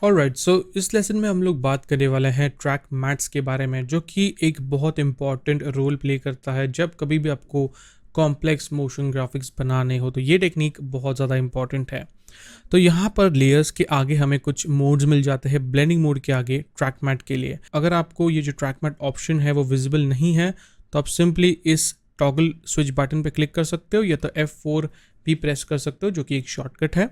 Alright, सो इस lesson में हम लोग बात करने वाले हैं ट्रैक मैट्स के बारे में, जो कि एक बहुत इंपॉर्टेंट रोल प्ले करता है जब कभी भी आपको कॉम्प्लेक्स मोशन ग्राफिक्स बनाने हो। तो ये टेक्निक बहुत ज़्यादा इंपॉर्टेंट है। तो यहाँ पर लेयर्स के आगे हमें कुछ मोड्स मिल जाते हैं, ब्लेंडिंग मोड के आगे ट्रैक मैट के लिए। अगर आपको ये जो ट्रैक मैट ऑप्शन है वो विजिबल नहीं है तो आप सिंपली इस टॉगल स्विच बटन पे क्लिक कर सकते हो, या तो F4 भी प्रेस कर सकते हो, जो कि एक शॉर्टकट है।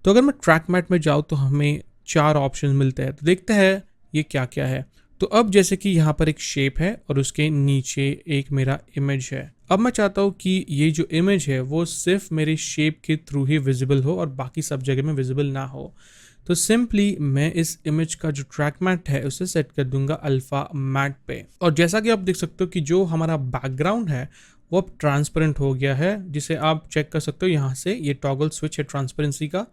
तो अगर मैं ट्रैक मैट में जाऊँ तो हमें 4 ऑप्शन मिलते हैं। तो देखते हैं ये क्या क्या है। तो अब जैसे कि यहाँ पर एक शेप है और उसके नीचे एक मेरा इमेज है। अब मैं चाहता हूँ कि ये जो इमेज है वो सिर्फ मेरे शेप के थ्रू ही विजिबल हो और बाकी सब जगह में विजिबल ना हो। तो सिंपली मैं इस इमेज का जो ट्रैक मैट है उसे सेट कर दूंगा अल्फा मैट पे। और जैसा कि आप देख सकते हो कि जो हमारा बैकग्राउंड है वो अब ट्रांसपेरेंट हो गया है, जिसे आप चेक कर सकते हो यहाँ से। ये टॉगल स्विच है ट्रांसपेरेंसी का,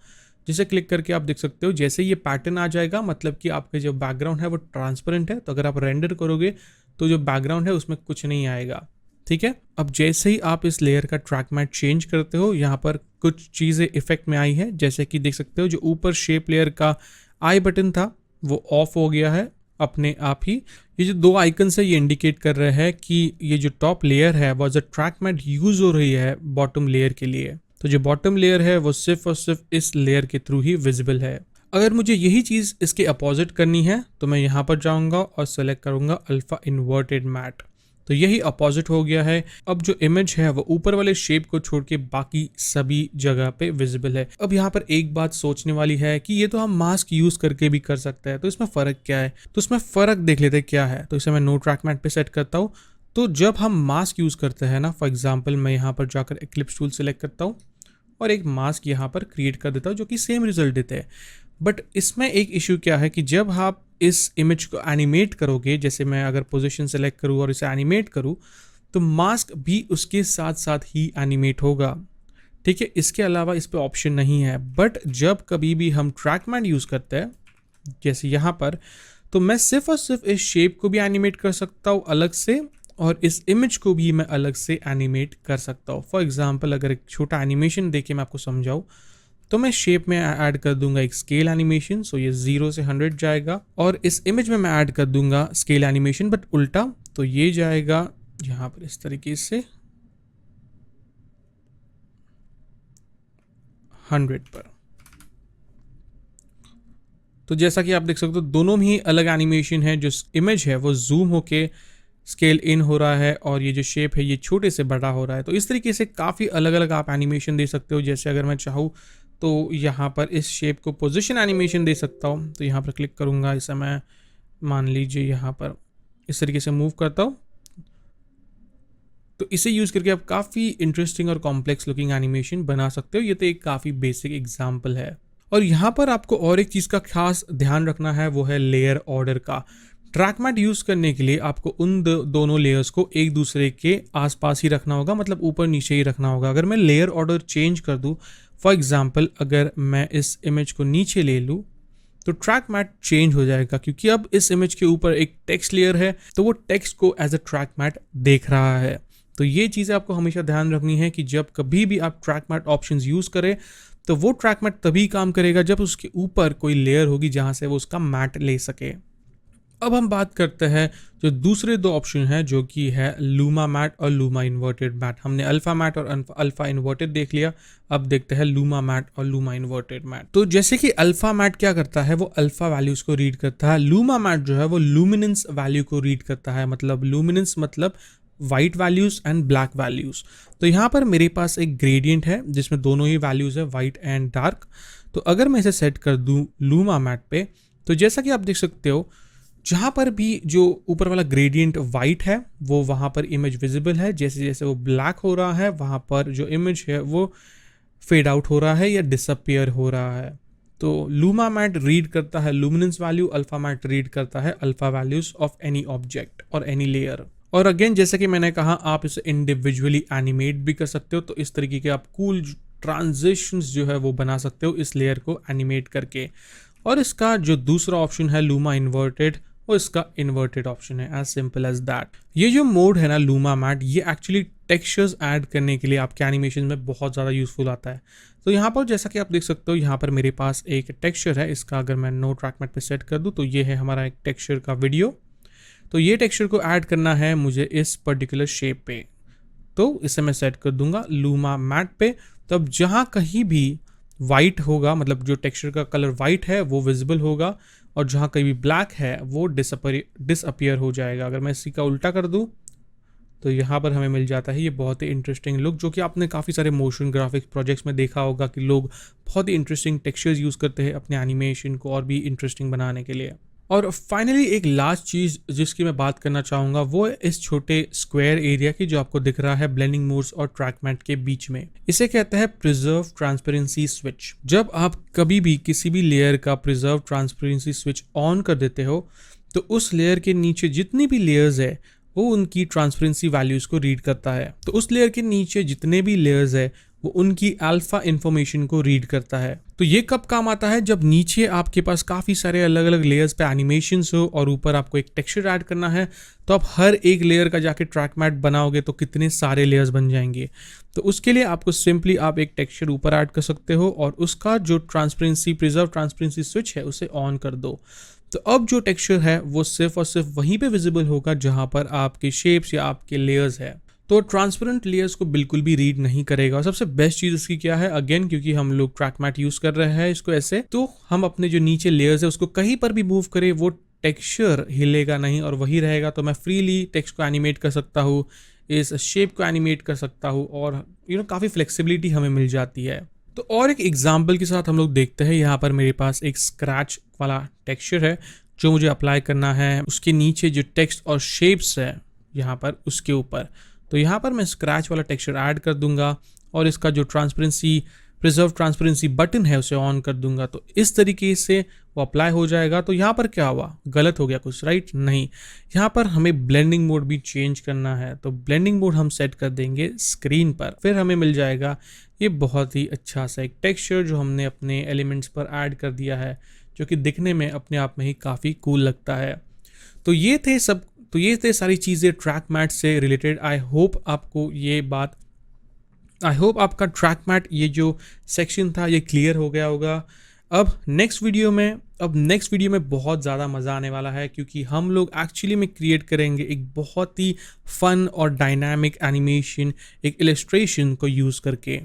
जिसे क्लिक करके आप देख सकते हो जैसे ये पैटर्न आ जाएगा, मतलब कि आपके जो बैकग्राउंड है वो ट्रांसपेरेंट है। तो अगर आप रेंडर करोगे तो जो बैकग्राउंड है उसमें कुछ नहीं आएगा। ठीक है, अब जैसे ही आप इस लेयर का ट्रैक मैट चेंज करते हो, यहाँ पर कुछ चीज़ें इफेक्ट में आई है। जैसे कि देख सकते हो जो ऊपर शेप लेयर का आई बटन था वो ऑफ हो गया है अपने आप ही। ये जो 2 आइकन है ये इंडिकेट कर रहे हैं कि ये जो टॉप लेयर है वो as a track matte use हो रही है बॉटम लेयर के लिए। तो जो बॉटम लेयर है वो सिर्फ और सिर्फ इस लेयर के थ्रू ही विजिबल है। अगर मुझे यही चीज़ इसके अपोजिट करनी है तो मैं यहाँ पर जाऊँगा और सेलेक्ट करूँगा अल्फा इन्वर्टेड मैट। तो यही अपोजिट हो गया है। अब जो इमेज है वो ऊपर वाले शेप को छोड़ के बाकी सभी जगह पे विजिबल है। अब यहाँ पर एक बात सोचने वाली है कि ये तो हम मास्क यूज करके भी कर सकते हैं, तो इसमें फ़र्क क्या है। तो इसमें फ़र्क देख लेते हैं क्या है। तो इसे मैं नो ट्रैक मैट पे सेट करता हूँ। तो जब हम मास्क यूज़ करते हैं ना, फॉर एग्जाम्पल मैं यहाँ पर जाकर एक्लिप्स टूल सेलेक्ट करता हूँ और एक मास्क यहाँ पर क्रिएट कर देता हूँ जो कि सेम रिजल्ट देते हैं। बट इसमें एक इशू क्या है कि जब आप इस इमेज को एनिमेट करोगे, जैसे मैं अगर पोजीशन सेलेक्ट करूँ और इसे एनिमेट करूँ, तो मास्क भी उसके साथ साथ ही एनिमेट होगा। ठीक है, इसके अलावा इस पे ऑप्शन नहीं है। बट जब कभी भी हम ट्रैक मैट यूज़ करते हैं जैसे यहाँ पर, तो मैं सिर्फ और सिर्फ इस शेप को भी एनिमेट कर सकता हूँ अलग से, और इस इमेज को भी मैं अलग से एनिमेट कर सकता हूँ। फॉर एग्जांपल अगर एक छोटा एनिमेशन देके मैं आपको समझाऊँ तो मैं शेप में ऐड कर दूंगा एक स्केल एनिमेशन। सो ये 0 से 100 जाएगा, और इस इमेज में मैं ऐड कर दूंगा स्केल एनिमेशन बट उल्टा। तो ये जाएगा यहाँ पर इस तरीके से 100 पर। तो जैसा कि आप देख सकते हो दोनों ही अलग एनिमेशन है। जो इमेज है वो जूम होके स्केल इन हो रहा है और ये जो शेप है ये छोटे से बड़ा हो रहा है। तो इस तरीके से काफ़ी अलग अलग आप एनिमेशन दे सकते हो। जैसे अगर मैं चाहूँ तो यहाँ पर इस शेप को पोजीशन एनिमेशन दे सकता हूँ। तो यहाँ पर क्लिक करूँगा, इसे मैं मान लीजिए यहाँ पर इस तरीके से मूव करता हूँ। तो इसे यूज़ करके आप काफ़ी इंटरेस्टिंग और कॉम्प्लेक्स लुकिंग एनिमेशन बना सकते हो। ये तो एक काफ़ी बेसिक एग्जाम्पल है। और यहाँ पर आपको और एक चीज़ का खास ध्यान रखना है, वो है लेयर ऑर्डर का। ट्रैक मैट यूज़ करने के लिए आपको उन दोनों लेयर्स को एक दूसरे के आसपास ही रखना होगा, मतलब ऊपर नीचे ही रखना होगा। अगर मैं लेयर ऑर्डर चेंज कर दूँ, फॉर एग्जाम्पल अगर मैं इस इमेज को नीचे ले लूँ तो ट्रैक मैट चेंज हो जाएगा, क्योंकि अब इस इमेज के ऊपर एक टेक्स्ट लेयर है तो वो टेक्स्ट को एज अ ट्रैक मैट देख रहा है। तो ये चीज़ें आपको हमेशा ध्यान रखनी है कि जब कभी भी आप ट्रैक मैट ऑप्शंस यूज़ करें तो वो ट्रैक मैट तभी काम करेगा जब उसके ऊपर कोई लेयर होगी जहाँ से वो उसका मैट ले सके। अब हम बात करते हैं जो दूसरे 2 ऑप्शन हैं, जो कि है लूमा मैट और लूमा इन्वर्टेड मैट। हमने अल्फा मैट और अल्फा इन्वर्टेड देख लिया, अब देखते हैं लूमा मैट और लूमा इन्वर्टेड मैट। तो जैसे कि अल्फा मैट क्या करता है, वो अल्फा वैल्यूज को रीड करता है। लूमा मैट जो है वो लूमिनेंस वैल्यू को रीड करता है, मतलब लूमिनेंस मतलब white values and black values. तो यहाँ पर मेरे पास एक ग्रेडियंट है जिसमें दोनों ही वैल्यूज है, वाइट एंड डार्क। तो अगर मैं इसे सेट कर दूँ लूमा मैट पे, तो जैसा कि आप देख सकते हो जहाँ पर भी जो ऊपर वाला ग्रेडियंट वाइट है वो वहाँ पर इमेज विजिबल है। जैसे जैसे वो ब्लैक हो रहा है वहाँ पर जो इमेज है वो फेड आउट हो रहा है या डिसअपियर हो रहा है। तो लूमा मैट रीड करता है luminance value, alpha matte read करता है alpha values of any object और एनी लेयर। और अगेन जैसे कि मैंने कहा, आप इसे इंडिविजुअली एनिमेट भी कर सकते हो। तो इस तरीके के आप कूल ट्रांजिशंस जो है वो बना सकते हो इस लेयर को एनिमेट करके। और इसका जो दूसरा ऑप्शन है लूमा इन्वर्टेड, वो इसका इन्वर्टेड ऑप्शन है, एज सिंपल एज दैट। ये जो मोड है ना लूमा मैट, ये एक्चुअली टेक्सचर्स ऐड करने के लिए आपके एनिमेशन में बहुत ज़्यादा यूज़फुल आता है। तो यहाँ पर जैसा कि आप देख सकते हो, यहाँ पर मेरे पास एक टेक्सचर है। इसका अगर मैं नो ट्रैक मैट पे सेट कर दूँ तो ये है हमारा एक टेक्सचर का वीडियो। तो ये टेक्सचर को ऐड करना है मुझे इस पर्टिकुलर शेप पे, तो इसे मैं सेट कर दूंगा लूमा मैट पे। तब जहाँ कहीं भी वाइट होगा, मतलब जो टेक्सचर का कलर वाइट है वो विजिबल होगा, और जहाँ कहीं भी ब्लैक है वो डिसअपियर हो जाएगा। अगर मैं इसी का उल्टा कर दूँ तो यहाँ पर हमें मिल जाता है ये बहुत ही इंटरेस्टिंग लुक, जो कि आपने काफ़ी सारे मोशन ग्राफिक्स प्रोजेक्ट्स में देखा होगा कि लोग बहुत ही इंटरेस्टिंग टेक्सचर्स यूज़ करते हैं अपने एनिमेशन को और भी इंटरेस्टिंग बनाने के लिए। और फाइनली एक लास्ट चीज़ जिसकी मैं बात करना चाहूँगा वो है इस छोटे स्क्वायर एरिया की जो आपको दिख रहा है ब्लेंडिंग मोड्स और ट्रैक मैट के बीच में। इसे कहते हैं प्रिजर्व ट्रांसपेरेंसी स्विच। जब आप कभी भी किसी भी लेयर का प्रिजर्व ट्रांसपेरेंसी स्विच ऑन कर देते हो तो उस लेयर के नीचे जितनी भी लेयर्स है वो उनकी ट्रांसपेरेंसी वैल्यूज को रीड करता है। तो उस लेयर के नीचे जितने भी लेयर्स है वो उनकी अल्फा इंफॉर्मेशन को रीड करता है। तो ये कब काम आता है? जब नीचे आपके पास काफ़ी सारे अलग अलग लेयर्स पे एनिमेशंस हो और ऊपर आपको एक टेक्सचर ऐड करना है, तो आप हर एक लेयर का जाके ट्रैक मैट बनाओगे तो कितने सारे लेयर्स बन जाएंगे। तो उसके लिए आपको सिंपली आप एक टेक्सचर ऊपर ऐड कर सकते हो और उसका जो ट्रांसपेरेंसी प्रिजर्व ट्रांसपेरेंसी स्विच है उसे ऑन कर दो। तो अब जो टेक्सचर है वो सिर्फ और सिर्फ वहीं पे विजिबल होगा जहां पर आपके शेप्स या आपके लेयर्स है। तो ट्रांसपेरेंट लेयर्स को बिल्कुल भी रीड नहीं करेगा। और सबसे बेस्ट चीज़ इसकी क्या है, अगेन क्योंकि हम लोग ट्रैक मैट यूज़ कर रहे हैं इसको ऐसे, तो हम अपने जो नीचे लेयर्स है उसको कहीं पर भी मूव करें वो टेक्सचर हिलेगा नहीं और वही रहेगा। तो मैं फ्रीली टेक्स्ट को एनिमेट कर सकता हूँ, इस शेप को एनिमेट कर सकता हूँ और काफ़ी फ्लेक्सिबिलिटी हमें मिल जाती है। तो और एक एग्जाम्पल के साथ हम लोग देखते हैं। यहाँ पर मेरे पास एक स्क्रैच वाला टेक्सचर है जो मुझे अप्लाई करना है उसके नीचे जो टेक्स्ट और शेप्स है यहाँ पर उसके ऊपर। तो यहाँ पर मैं स्क्रैच वाला टेक्सचर ऐड कर दूंगा और इसका जो ट्रांसपेरेंसी प्रिजर्व ट्रांसपेरेंसी बटन है उसे ऑन कर दूंगा। तो इस तरीके से वो अप्लाई हो जाएगा। तो यहाँ पर क्या हुआ, गलत हो गया कुछ, राइट? नहीं, यहाँ पर हमें ब्लेंडिंग मोड भी चेंज करना है। तो ब्लेंडिंग मोड हम सेट कर देंगे स्क्रीन पर, फिर हमें मिल जाएगा ये बहुत ही अच्छा सा एक टेक्सचर जो हमने अपने एलिमेंट्स पर ऐड कर दिया है, जो कि दिखने में अपने आप में ही काफ़ी कूल लगता है। तो ये थे सारी चीज़ें ट्रैक मैट से रिलेटेड। आई होप आपका ट्रैक मैट ये जो सेक्शन था ये क्लियर हो गया होगा। अब नेक्स्ट वीडियो में बहुत ज़्यादा मज़ा आने वाला है, क्योंकि हम लोग एक्चुअली में क्रिएट करेंगे एक बहुत ही फन और डायनामिक एनिमेशन, एक इलस्ट्रेशन को यूज़ करके।